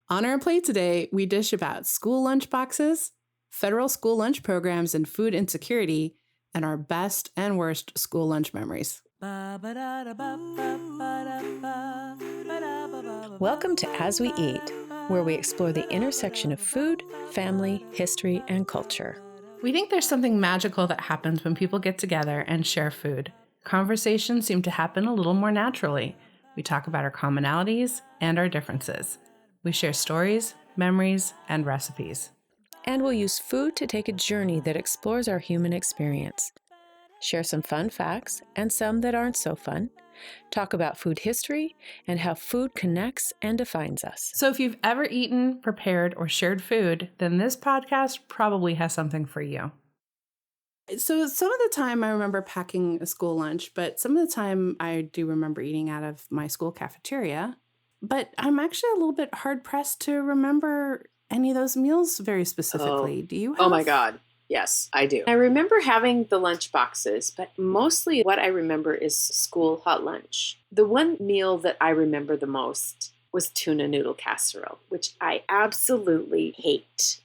On our plate today, we dish about school lunch boxes, federal school lunch programs and food insecurity, and our best and worst school lunch memories. Welcome to As We Eat, where we explore the intersection of food, family, history, and culture. We think there's something magical that happens when people get together and share food. Conversations seem to happen a little more naturally. We talk about our commonalities and our differences. We share stories, memories, and recipes. And we'll use food to take a journey that explores our human experience. Share some fun facts and some that aren't so fun. Talk about food history and how food connects and defines us. So if you've ever eaten, prepared, or shared food, then this podcast probably has something for you. So some of the time I remember packing a school lunch, but some of the time I do remember eating out of my school cafeteria. But I'm actually a little bit hard-pressed to remember any of those meals very specifically. Do you have? Oh my God. Yes, I do. I remember having the lunch boxes, but mostly what I remember is school hot lunch. The one meal that I remember the most was tuna noodle casserole, which I absolutely hate.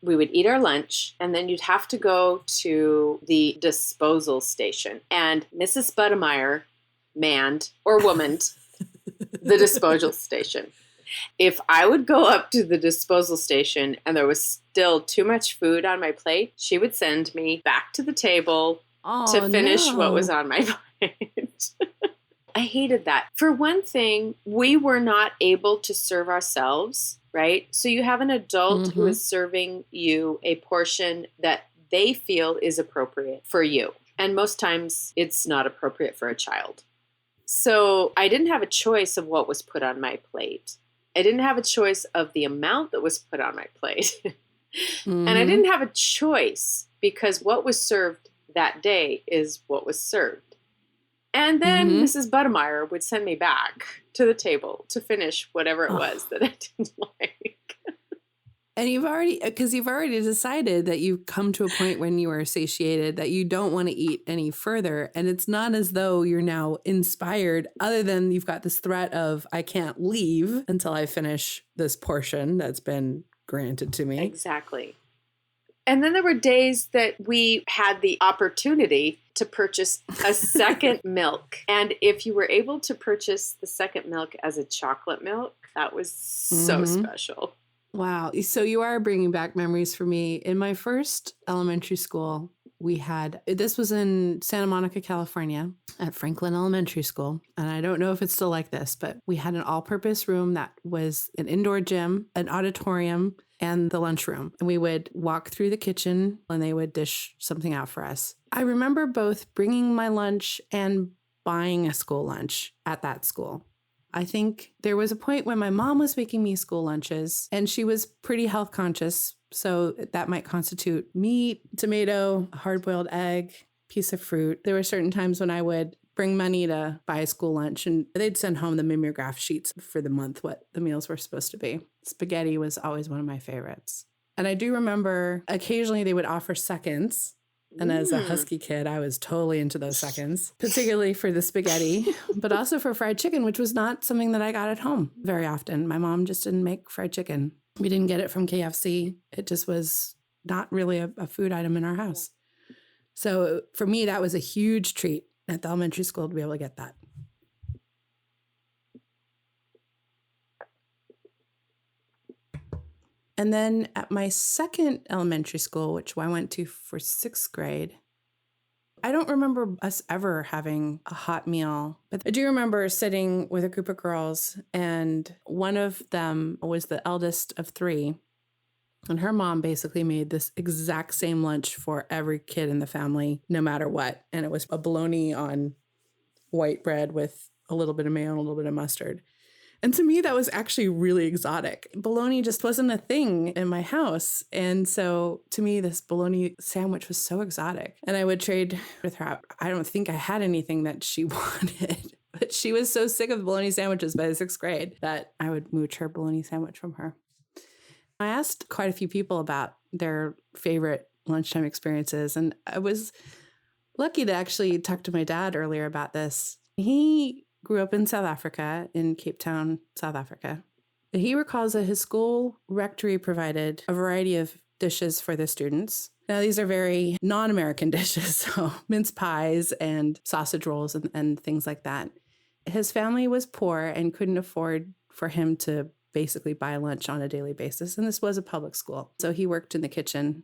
We would eat our lunch, and then you'd have to go to the disposal station. And Mrs. Buddemeyer manned or womaned the disposal station. If I would go up to the disposal station and there was still too much food on my plate, she would send me back to the table to finish what was on my plate. I hated that. For one thing, we were not able to serve ourselves, right? So you have an adult who is serving you a portion that they feel is appropriate for you. And most times it's not appropriate for a child. So I didn't have a choice of what was put on my plate. I didn't have a choice of the amount that was put on my plate. And I didn't have a choice because what was served that day is what was served. And then Mrs. Buddemeyer would send me back to the table to finish whatever it was that I didn't like. And you've already decided that you've come to a point when you are satiated, that you don't want to eat any further. And it's not as though you're now inspired, other than you've got this threat of, I can't leave until I finish this portion that's been granted to me. Exactly. And then there were days that we had the opportunity to purchase a second milk. And if you were able to purchase the second milk as a chocolate milk, that was so special. Wow. So you are bringing back memories for me. In my first elementary school, this was in Santa Monica, California, at Franklin Elementary School. And I don't know if it's still like this, but we had an all-purpose room that was an indoor gym, an auditorium, and the lunchroom. And we would walk through the kitchen and they would dish something out for us. I remember both bringing my lunch and buying a school lunch at that school. I think there was a point when my mom was making me school lunches and she was pretty health conscious. So that might constitute meat, tomato, a hard-boiled egg, piece of fruit. There were certain times when I would bring money to buy a school lunch and they'd send home the mimeograph sheets for the month, what the meals were supposed to be. Spaghetti was always one of my favorites. And I do remember occasionally they would offer seconds. And as a husky kid, I was totally into those seconds, particularly for the spaghetti, but also for fried chicken, which was not something that I got at home very often. My mom just didn't make fried chicken. We didn't get it from KFC. It just was not really a food item in our house. So for me, that was a huge treat at the elementary school to be able to get that. And then at my second elementary school, which I went to for 6th grade, I don't remember us ever having a hot meal, but I do remember sitting with a group of girls, and one of them was the eldest of 3. And her mom basically made this exact same lunch for every kid in the family, no matter what. And it was a bologna on white bread with a little bit of mayo and a little bit of mustard. And to me, that was actually really exotic. Bologna just wasn't a thing in my house. And so to me, this bologna sandwich was so exotic. And I would trade with her. I don't think I had anything that she wanted. But she was so sick of bologna sandwiches by the 6th grade that I would mooch her bologna sandwich from her. I asked quite a few people about their favorite lunchtime experiences. And I was lucky to actually talk to my dad earlier about this. He grew up in South Africa, in Cape Town, South Africa. He recalls that his school rectory provided a variety of dishes for the students. Now, these are very non-American dishes, so mince pies and sausage rolls and things like that. His family was poor and couldn't afford for him to basically buy lunch on a daily basis, and this was a public school. So he worked in the kitchen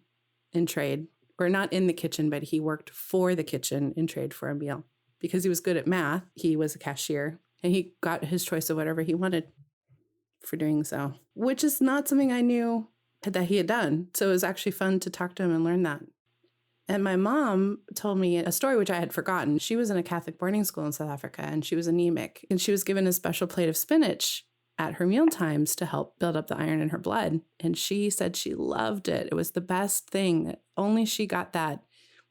in trade, or not in the kitchen, but he worked for the kitchen in trade for a meal. Because he was good at math, he was a cashier, and he got his choice of whatever he wanted for doing so, which is not something I knew that he had done. So it was actually fun to talk to him and learn that. And my mom told me a story which I had forgotten. She was in a Catholic boarding school in South Africa, and she was anemic. And she was given a special plate of spinach at her meal times to help build up the iron in her blood. And she said she loved it. It was the best thing. Only she got that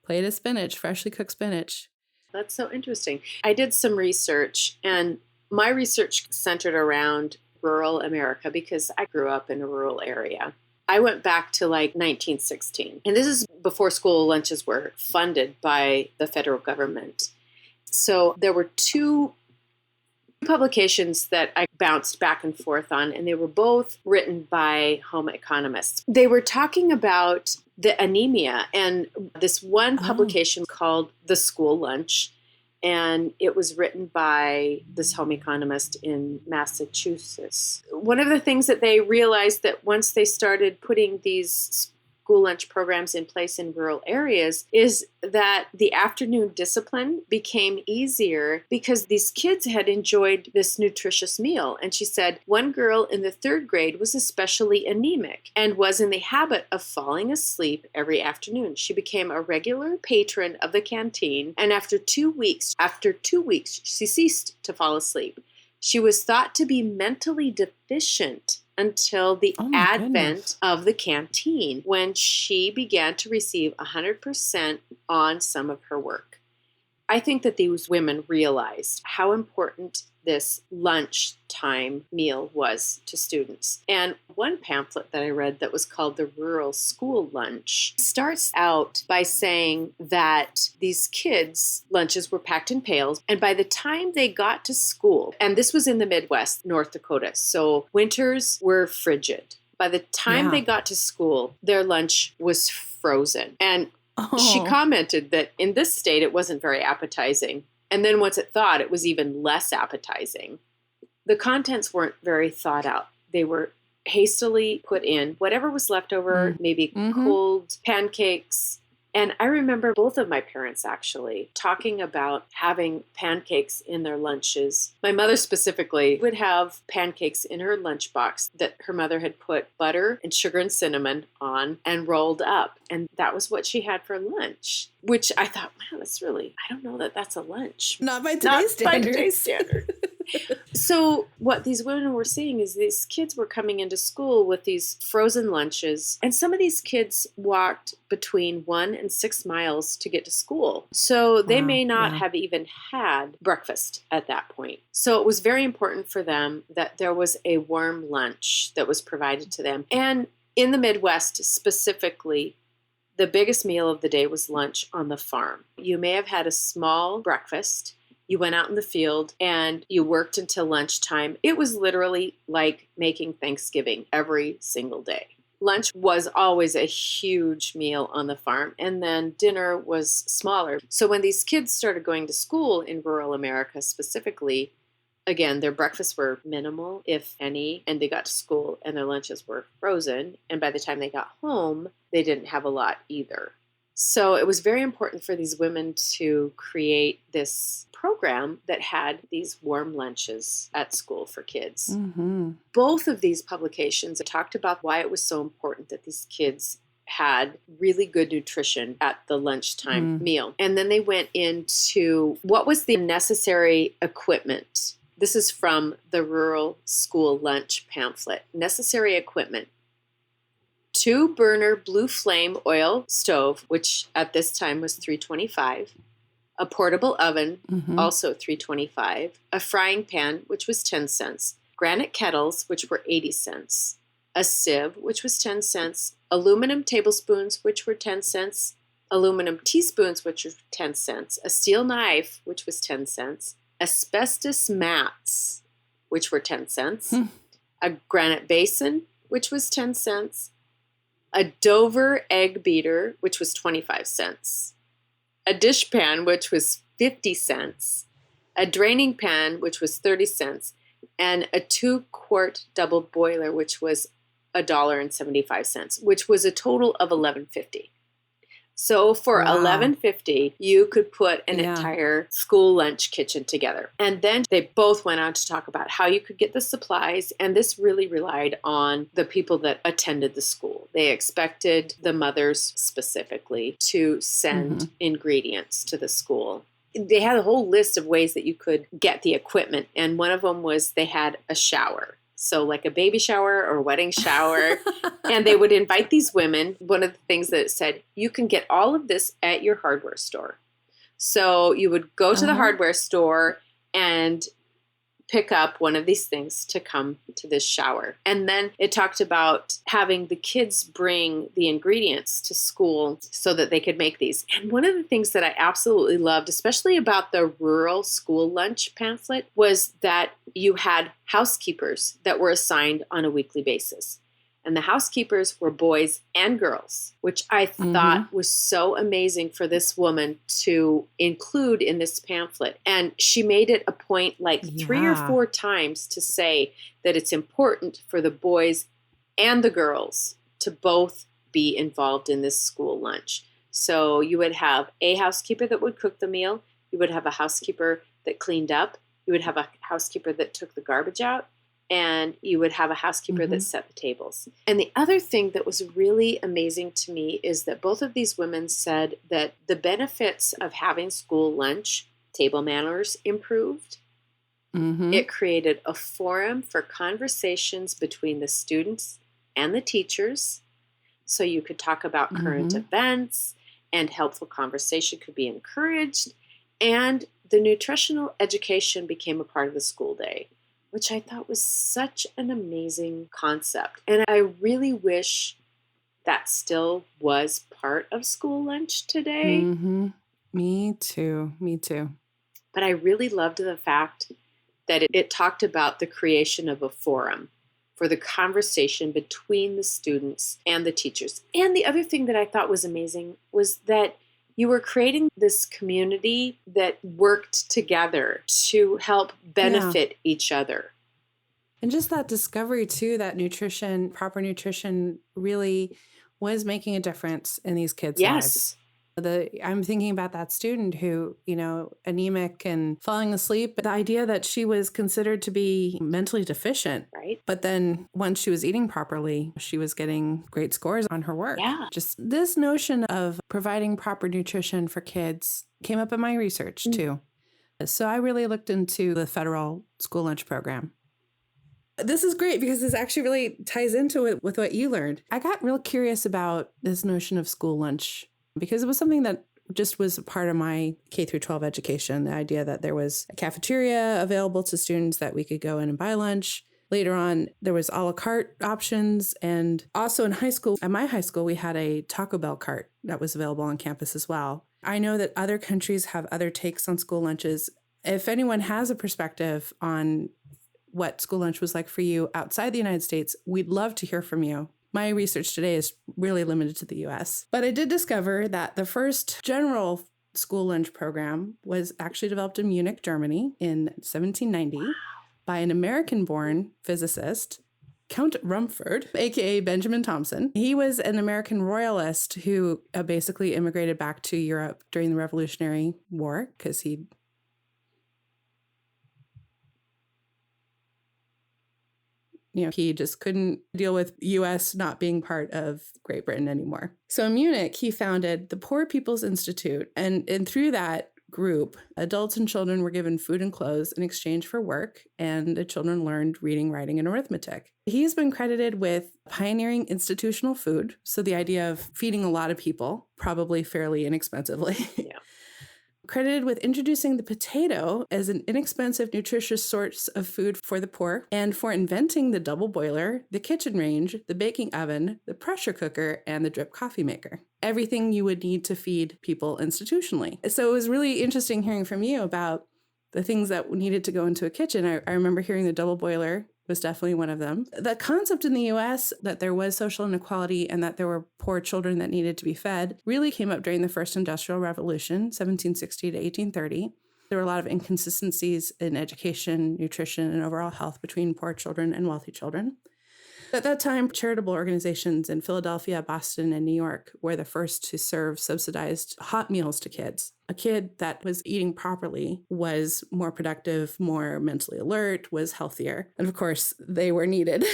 plate of spinach, freshly cooked spinach. That's so interesting. I did some research, and my research centered around rural America because I grew up in a rural area. I went back to like 1916, and this is before school lunches were funded by the federal government. So there were two publications that I bounced back and forth on, and they were both written by home economists. They were talking about the anemia, and this one publication called The School Lunch, and it was written by this home economist in Massachusetts. One of the things that they realized that once they started putting these school lunch programs in place in rural areas is that the afternoon discipline became easier because these kids had enjoyed this nutritious meal. And she said one girl in the 3rd grade was especially anemic and was in the habit of falling asleep every afternoon. She became a regular patron of the canteen, and after 2 weeks, she ceased to fall asleep. She was thought to be mentally deficient until the advent of the canteen, when she began to receive 100% on some of her work. I think that these women realized how important this lunchtime meal was to students. And one pamphlet that I read that was called The Rural School Lunch starts out by saying that these kids' lunches were packed in pails, and by the time they got to school, and this was in the Midwest, North Dakota, so winters were frigid. By the time they got to school, their lunch was frozen. And she commented that in this state, it wasn't very appetizing. And then once it thawed, it was even less appetizing. The contents weren't very thought out. They were hastily put in. Whatever was left over, maybe cold pancakes. And I remember both of my parents actually talking about having pancakes in their lunches. My mother specifically would have pancakes in her lunchbox that her mother had put butter and sugar and cinnamon on and rolled up. And that was what she had for lunch, which I thought, wow, that's really, I don't know that that's a lunch. Not by today's standard. So what these women were seeing is these kids were coming into school with these frozen lunches, and some of these kids walked between 1 and 6 miles to get to school. So they may not have even had breakfast at that point. So it was very important for them that there was a warm lunch that was provided to them. And in the Midwest specifically, the biggest meal of the day was lunch on the farm. You may have had a small breakfast. You went out in the field and you worked until lunchtime. It was literally like making Thanksgiving every single day. Lunch was always a huge meal on the farm, and then dinner was smaller. So when these kids started going to school in rural America specifically, again, their breakfasts were minimal, if any, and they got to school and their lunches were frozen. And by the time they got home, they didn't have a lot either. So it was very important for these women to create this program that had these warm lunches at school for kids. Both of these publications talked about why it was so important that these kids had really good nutrition at the lunchtime meal. And then they went into what was the necessary equipment. This is from the Rural School Lunch pamphlet. Necessary equipment. 2-burner blue flame oil stove, which at this time was $3.25. A portable oven, also $3.25. A frying pan, which was 10 cents. Granite kettles, which were 80 cents. A sieve, which was 10 cents. Aluminum tablespoons, which were 10 cents. Aluminum teaspoons, which were 10 cents. A steel knife, which was 10 cents. Asbestos mats, which were 10 cents. a granite basin, which was 10 cents, a Dover egg beater, which was 25 cents, a dishpan, which was 50 cents, a draining pan, which was 30 cents, and a 2-quart double boiler, which was $1.75, which was a total of $11.50. So for Wow. $11.50, you could put an entire school lunch kitchen together. And then they both went on to talk about how you could get the supplies. And this really relied on the people that attended the school. They expected the mothers specifically to send ingredients to the school. They had a whole list of ways that you could get the equipment. And one of them was they had a shower. So like a baby shower or wedding shower. And they would invite these women. One of the things that it said, you can get all of this at your hardware store. So you would go to the hardware store and pick up one of these things to come to this shower. And then it talked about having the kids bring the ingredients to school so that they could make these. And one of the things that I absolutely loved, especially about the rural school lunch pamphlet, was that you had housekeepers that were assigned on a weekly basis. And the housekeepers were boys and girls, which I thought was so amazing for this woman to include in this pamphlet. And she made it a point like 3 or 4 times to say that it's important for the boys and the girls to both be involved in this school lunch. So you would have a housekeeper that would cook the meal. You would have a housekeeper that cleaned up. You would have a housekeeper that took the garbage out. And you would have a housekeeper that set the tables. And the other thing that was really amazing to me is that both of these women said that the benefits of having school lunch, table manners improved. It created a forum for conversations between the students and the teachers. So you could talk about current events and helpful conversation could be encouraged. And the nutritional education became a part of the school day, which I thought was such an amazing concept. And I really wish that still was part of school lunch today. Me too. Me too. But I really loved the fact that it talked about the creation of a forum for the conversation between the students and the teachers. And the other thing that I thought was amazing was that you were creating this community that worked together to help benefit each other. And just that discovery too, that nutrition, proper nutrition really was making a difference in these kids' lives. I'm thinking about that student who, anemic and falling asleep. The idea that she was considered to be mentally deficient. Right. But then once she was eating properly, she was getting great scores on her work. Yeah. Just this notion of providing proper nutrition for kids came up in my research too. So I really looked into the federal school lunch program. This is great because this actually really ties into it with what you learned. I got real curious about this notion of school lunch because it was something that just was a part of my K through 12 education, the idea that there was a cafeteria available to students that we could go in and buy lunch. Later on, there was a la carte options. And also in high school, at my high school, we had a Taco Bell cart that was available on campus as well. I know that other countries have other takes on school lunches. If anyone has a perspective on what school lunch was like for you outside the United States, we'd love to hear from you. My research today is really limited to the US. But I did discover that the first general school lunch program was actually developed in Munich, Germany in 1790 by an American-born physicist, Count Rumford, aka Benjamin Thompson. He was an American royalist who basically immigrated back to Europe during the Revolutionary War because he just couldn't deal with U.S. not being part of Great Britain anymore. So in Munich, he founded the Poor People's Institute. And through that group, adults and children were given food and clothes in exchange for work, and the children learned reading, writing, and arithmetic. He's been credited with pioneering institutional food. So the idea of feeding a lot of people, probably fairly inexpensively. Yeah. Credited with introducing the potato as an inexpensive, nutritious source of food for the poor, and for inventing the double boiler, the kitchen range, the baking oven, the pressure cooker, and the drip coffee maker. Everything you would need to feed people institutionally. So it was really interesting hearing from you about the things that needed to go into a kitchen. I remember hearing the double boiler was definitely one of them. The concept in the US that there was social inequality and that there were poor children that needed to be fed really came up during the first Industrial Revolution, 1760 to 1830. There were a lot of inconsistencies in education, nutrition, and overall health between poor children and wealthy children. At that time, charitable organizations in Philadelphia, Boston, and New York were the first to serve subsidized hot meals to kids. A kid that was eating properly was more productive, more mentally alert, was healthier. And of course, they were needed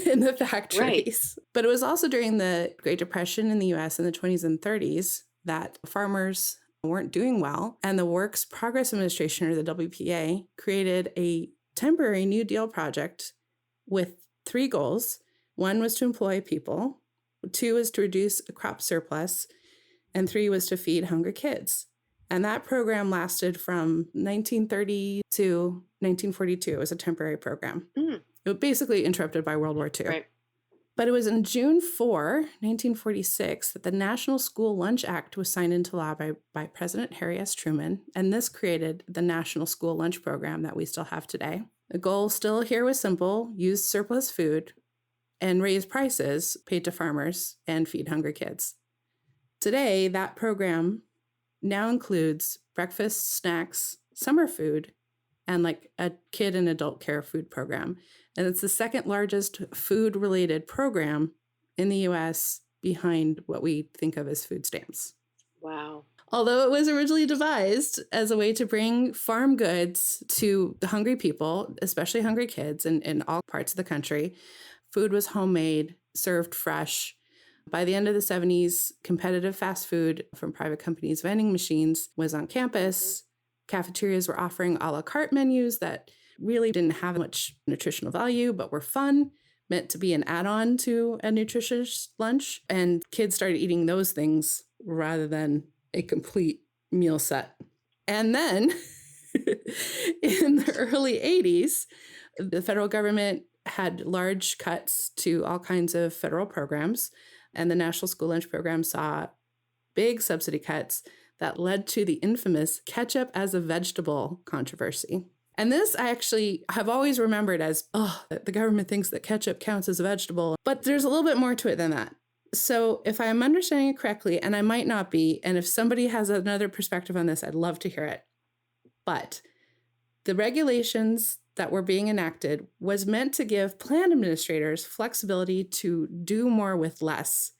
in the factories. Right. But it was also during the Great Depression in the US in the 20s and 30s that farmers weren't doing well. And the Works Progress Administration, or the WPA, created a temporary New Deal project with 3 goals. 1 was to employ people, 2 was to reduce a crop surplus, and 3 was to feed hungry kids. And that program lasted from 1930 to 1942. It was a temporary program. It was basically interrupted by World War II. Right. But it was in June 4, 1946, that the National School Lunch Act was signed into law by President Harry S. Truman, and this created the National School Lunch Program that we still have today. The goal still here was simple: use surplus food and raise prices paid to farmers and feed hungry kids. Today, that program now includes breakfast, snacks, summer food, and like a kid and adult care food program. And it's the second largest food-related program in the US behind what we think of as food stamps. Wow. Although it was originally devised as a way to bring farm goods to the hungry people, especially hungry kids in all parts of the country, food was homemade, served fresh. By the end of the 70s, competitive fast food from private companies' vending machines was on campus. Cafeterias were offering a la carte menus that really didn't have much nutritional value, but were fun, meant to be an add-on to a nutritious lunch. And kids started eating those things rather than a complete meal set. And then in the early 80s, the federal government had large cuts to all kinds of federal programs, and the National School Lunch Program saw big subsidy cuts that led to the infamous ketchup as a vegetable controversy. And this I actually have always remembered as, the government thinks that ketchup counts as a vegetable, but there's a little bit more to it than that. So if I'm understanding it correctly, and I might not be, and if somebody has another perspective on this, I'd love to hear it. But the regulations that were being enacted was meant to give plan administrators flexibility to do more with less.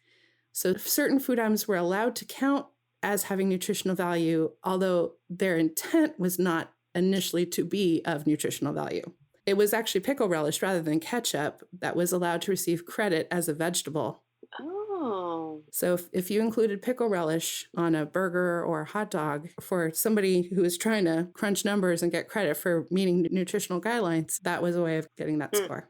So certain food items were allowed to count as having nutritional value, although their intent was not initially to be of nutritional value. It was actually pickle relish rather than ketchup that was allowed to receive credit as a vegetable. Oh. So if you included pickle relish on a burger or a hot dog, for somebody who is trying to crunch numbers and get credit for meeting nutritional guidelines, that was a way of getting that score.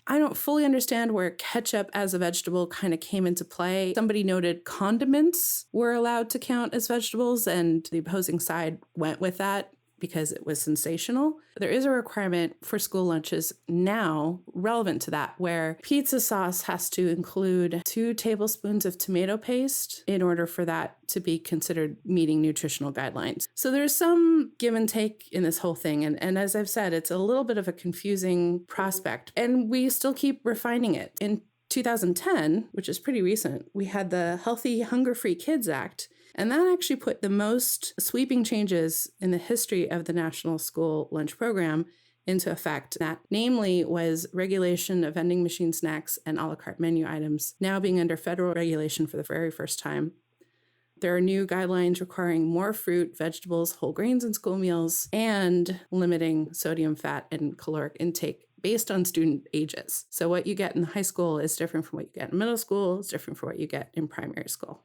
I don't fully understand where ketchup as a vegetable kind of came into play. Somebody noted condiments were allowed to count as vegetables, and the opposing side went with that because it was sensational. There is a requirement for school lunches now relevant to that, where pizza sauce has to include 2 tablespoons of tomato paste in order for that to be considered meeting nutritional guidelines. So there's some give and take in this whole thing. And as I've said, it's a little bit of a confusing prospect, and we still keep refining it. In 2010, which is pretty recent, we had the Healthy Hunger-Free Kids Act. And that actually put the most sweeping changes in the history of the National School Lunch Program into effect. That, namely, was regulation of vending machine snacks and a la carte menu items now being under federal regulation for the very first time. There are new guidelines requiring more fruit, vegetables, whole grains in school meals, and limiting sodium, fat, and caloric intake based on student ages. So what you get in high school is different from what you get in middle school, it's different from what you get in primary school.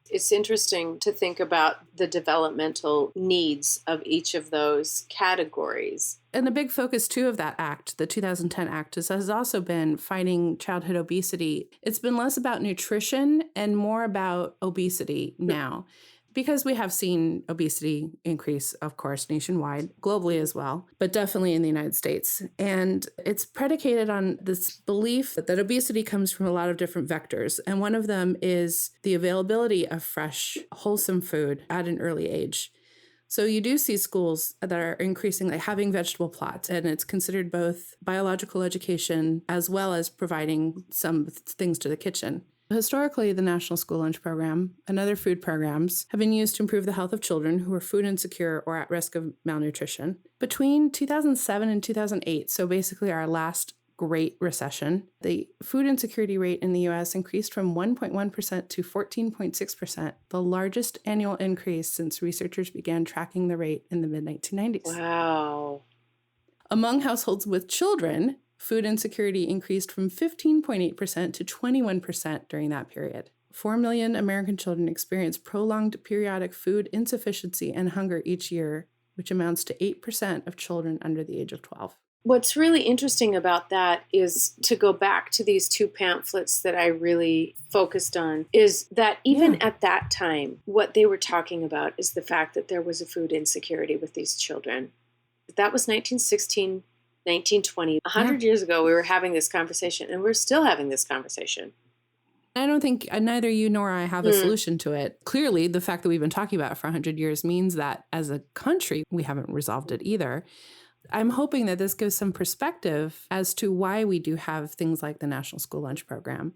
It's interesting to think about the developmental needs of each of those categories. And the big focus, too, of that act, the 2010 act, has also been fighting childhood obesity. It's been less about nutrition and more about obesity now, because we have seen obesity increase, of course, nationwide, globally as well, but definitely in the United States. And it's predicated on this belief that obesity comes from a lot of different vectors. And one of them is the availability of fresh, wholesome food at an early age. So you do see schools that are increasingly having vegetable plots, and it's considered both biological education as well as providing some things to the kitchen. Historically, the National School Lunch Program and other food programs have been used to improve the health of children who are food insecure or at risk of malnutrition. Between 2007 and 2008, so basically our last Great Recession, the food insecurity rate in the U.S. increased from 1.1% to 14.6%, the largest annual increase since researchers began tracking the rate in the mid-1990s. Wow. Among households with children, food insecurity increased from 15.8% to 21% during that period. 4 million American children experience prolonged periodic food insufficiency and hunger each year, which amounts to 8% of children under the age of 12. What's really interesting about that is to go back to these two pamphlets that I really focused on, is that even at that time, what they were talking about is the fact that there was a food insecurity with these children. That was 1916, 1920. 100 years ago, we were having this conversation, and we're still having this conversation. I don't think neither you nor I have a solution to it. Clearly, the fact that we've been talking about it for 100 years means that as a country, we haven't resolved it either. I'm hoping that this gives some perspective as to why we do have things like the National School Lunch Program,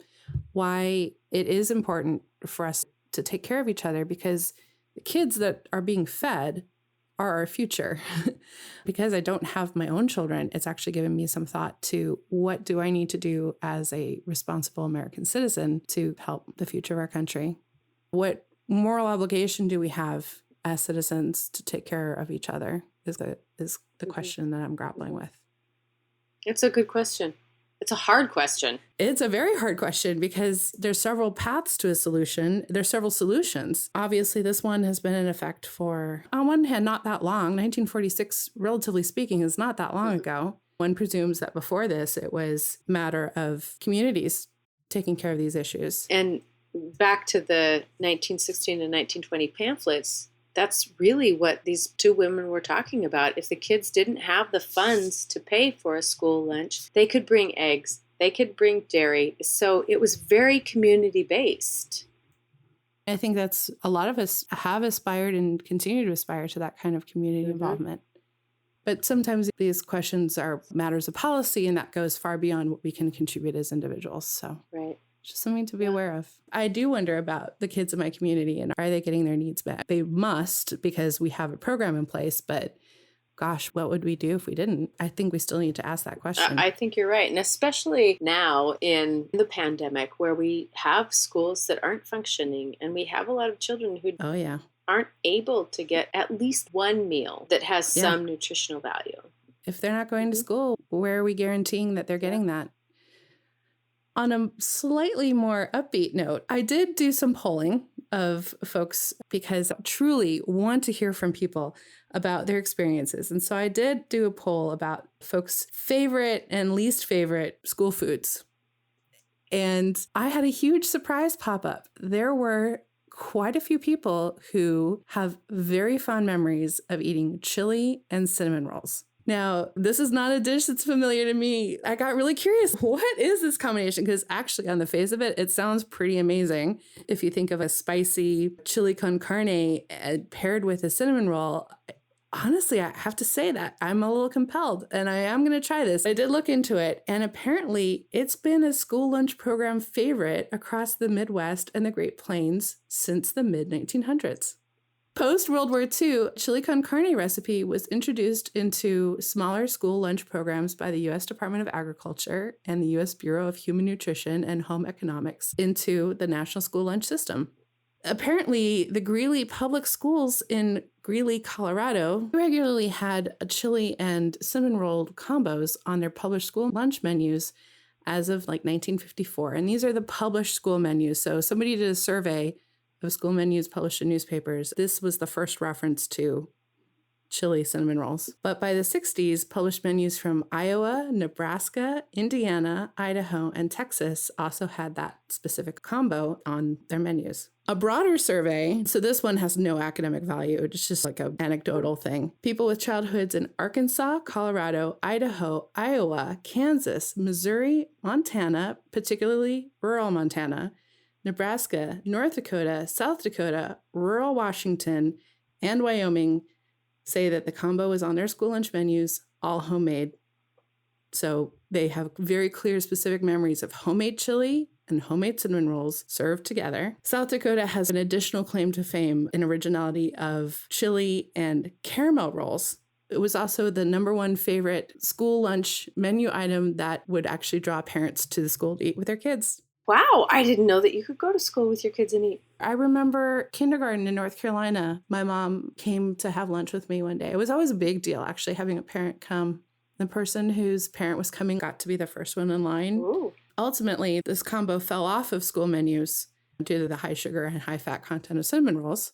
why it is important for us to take care of each other, because the kids that are being fed are our future. Because I don't have my own children, it's actually given me some thought to what do I need to do as a responsible American citizen to help the future of our country? What moral obligation do we have as citizens to take care of each other is the question that I'm grappling with. It's a good question. It's a hard question. It's a very hard question because there's several paths to a solution. There's several solutions. Obviously, this one has been in effect for, on one hand, not that long. 1946, relatively speaking, is not that long ago. One presumes that before this, it was a matter of communities taking care of these issues. And back to the 1916 and 1920 pamphlets, that's really what these two women were talking about. If the kids didn't have the funds to pay for a school lunch, they could bring eggs, they could bring dairy. So it was very community-based. I think that's a lot of us have aspired and continue to aspire to that kind of community involvement. But sometimes these questions are matters of policy, and that goes far beyond what we can contribute as individuals. So Right. Just something to be aware of. I do wonder about the kids in my community and are they getting their needs met? They must, because we have a program in place, but gosh, what would we do if we didn't? I think we still need to ask that question. I think you're right. And especially now in the pandemic where we have schools that aren't functioning and we have a lot of children who aren't able to get at least one meal that has some nutritional value. If they're not going to school, where are we guaranteeing that they're getting that? On a slightly more upbeat note, I did do some polling of folks because I truly want to hear from people about their experiences. And so I did do a poll about folks' favorite and least favorite school foods. And I had a huge surprise pop up. There were quite a few people who have very fond memories of eating chili and cinnamon rolls. Now, this is not a dish that's familiar to me. I got really curious. What is this combination? Because actually, on the face of it, it sounds pretty amazing. If you think of a spicy chili con carne paired with a cinnamon roll, honestly, I have to say that I'm a little compelled, and I am going to try this. I did look into it, and apparently, it's been a school lunch program favorite across the Midwest and the Great Plains since the mid-1900s. Post-World War II, chili con carne recipe was introduced into smaller school lunch programs by the U.S. Department of Agriculture and the U.S. Bureau of Human Nutrition and Home Economics into the National School Lunch System. Apparently, the Greeley Public Schools in Greeley, Colorado, regularly had a chili and cinnamon roll combos on their published school lunch menus as of 1954. And these are the published school menus. So somebody did a survey of school menus published in newspapers. This was the first reference to chili cinnamon rolls. But by the 60s, published menus from Iowa, Nebraska, Indiana, Idaho, and Texas also had that specific combo on their menus. A broader survey, so this one has no academic value, it's just like an anecdotal thing. People with childhoods in Arkansas, Colorado, Idaho, Iowa, Kansas, Missouri, Montana, particularly rural Montana, Nebraska, North Dakota, South Dakota, rural Washington, and Wyoming say that the combo is on their school lunch menus, all homemade. So they have very clear, specific memories of homemade chili and homemade cinnamon rolls served together. South Dakota has an additional claim to fame in originality of chili and caramel rolls. It was also the number one favorite school lunch menu item that would actually draw parents to the school to eat with their kids. Wow, I didn't know that you could go to school with your kids and eat. I remember kindergarten in North Carolina. My mom came to have lunch with me one day. It was always a big deal, actually, having a parent come. The person whose parent was coming got to be the first one in line. Ooh. Ultimately, this combo fell off of school menus due to the high sugar and high fat content of cinnamon rolls.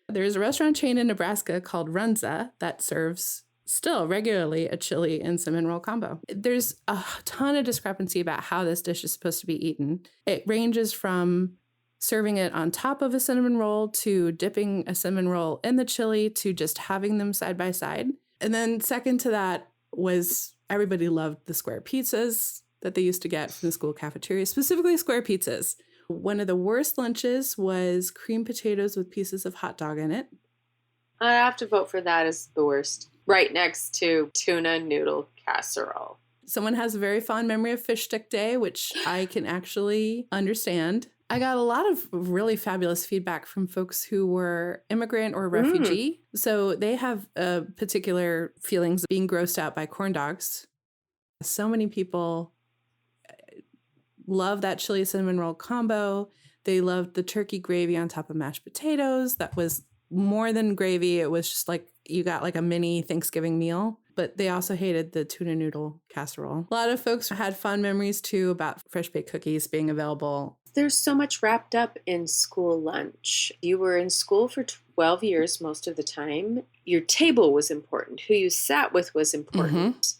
There's a restaurant chain in Nebraska called Runza that serves still regularly a chili and cinnamon roll combo. There's a ton of discrepancy about how this dish is supposed to be eaten. It ranges from serving it on top of a cinnamon roll to dipping a cinnamon roll in the chili to just having them side by side. And then second to that was everybody loved the square pizzas that they used to get from the school cafeteria, specifically square pizzas. One of the worst lunches was cream potatoes with pieces of hot dog in it. I have to vote for that as the worst. Right next to tuna noodle casserole. Someone has a very fond memory of fish stick day, which I can actually understand. I got a lot of really fabulous feedback from folks who were immigrant or refugee. So they have particular feelings of being grossed out by corn dogs. So many people love that chili cinnamon roll combo. They loved the turkey gravy on top of mashed potatoes. That was more than gravy. It was just like you got like a mini Thanksgiving meal. But they also hated the tuna noodle casserole. A lot of folks had fond memories too about fresh baked cookies being available. There's so much wrapped up in school lunch. You were in school for 12 years most of the time. Your table was important. Who you sat with was important.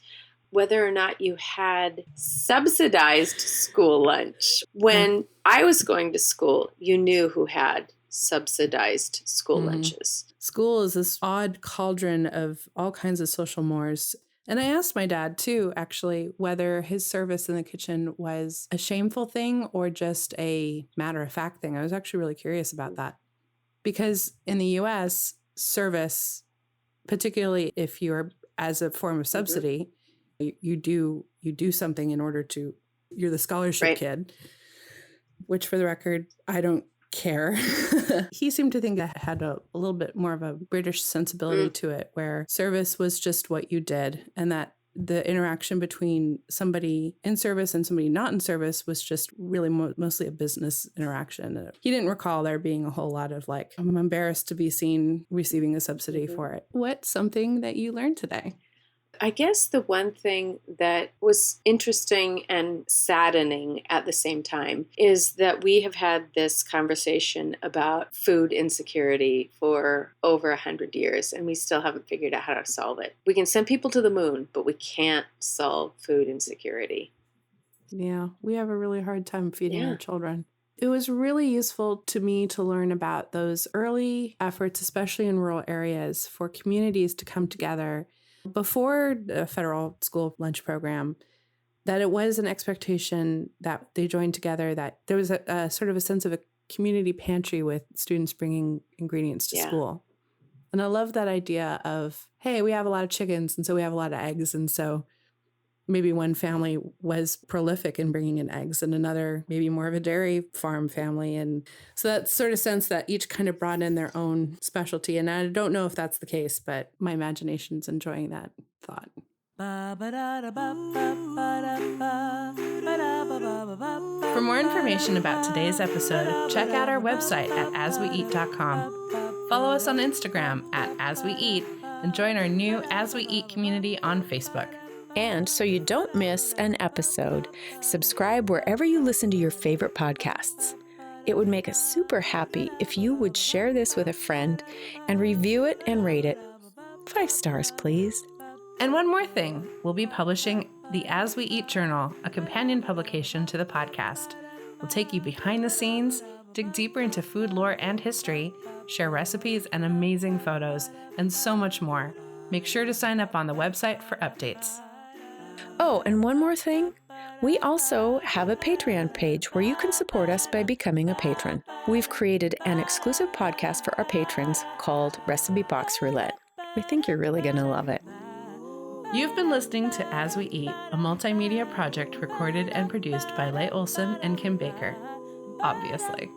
Whether or not you had subsidized school lunch. When I was going to school, you knew who had subsidized school lunches. School is this odd cauldron of all kinds of social mores. And I asked my dad, too, actually, whether his service in the kitchen was a shameful thing or just a matter-of-fact thing. I was actually really curious about that. Because in the U.S., service, particularly if you're as a form of subsidy, you do something in order to, you're the scholarship kid, which for the record, I don't care. He seemed to think that had a little bit more of a British sensibility to it, where service was just what you did, and that the interaction between somebody in service and somebody not in service was just really mostly a business interaction. He didn't recall there being a whole lot of like, I'm embarrassed to be seen receiving a subsidy for it. What's something that you learned today? I guess the one thing that was interesting and saddening at the same time is that we have had this conversation about food insecurity for over 100 years, and we still haven't figured out how to solve it. We can send people to the moon, but we can't solve food insecurity. Yeah, we have a really hard time feeding our children. It was really useful to me to learn about those early efforts, especially in rural areas, for communities to come together before the federal school lunch program, that it was an expectation that they joined together, that there was a sort of a sense of a community pantry with students bringing ingredients to school. And I love that idea of, hey, we have a lot of chickens, and so we have a lot of eggs. And so maybe one family was prolific in bringing in eggs and another maybe more of a dairy farm family. And so that sort of sense that each kind of brought in their own specialty. And I don't know if that's the case, but my imagination's enjoying that thought. For more information about today's episode, check out our website at asweeat.com. Follow us on Instagram at asweeat and join our new As We Eat community on Facebook. And so you don't miss an episode, subscribe wherever you listen to your favorite podcasts. It would make us super happy if you would share this with a friend and review it and rate it. 5 stars, please. And one more thing, we'll be publishing the As We Eat Journal, a companion publication to the podcast. We'll take you behind the scenes, dig deeper into food lore and history, share recipes and amazing photos, and so much more. Make sure to sign up on the website for updates. Oh, and one more thing. We also have a Patreon page where you can support us by becoming a patron. We've created an exclusive podcast for our patrons called Recipe Box Roulette. We think you're really going to love it. You've been listening to As We Eat, a multimedia project recorded and produced by Leigh Olson and Kim Baker. Obviously.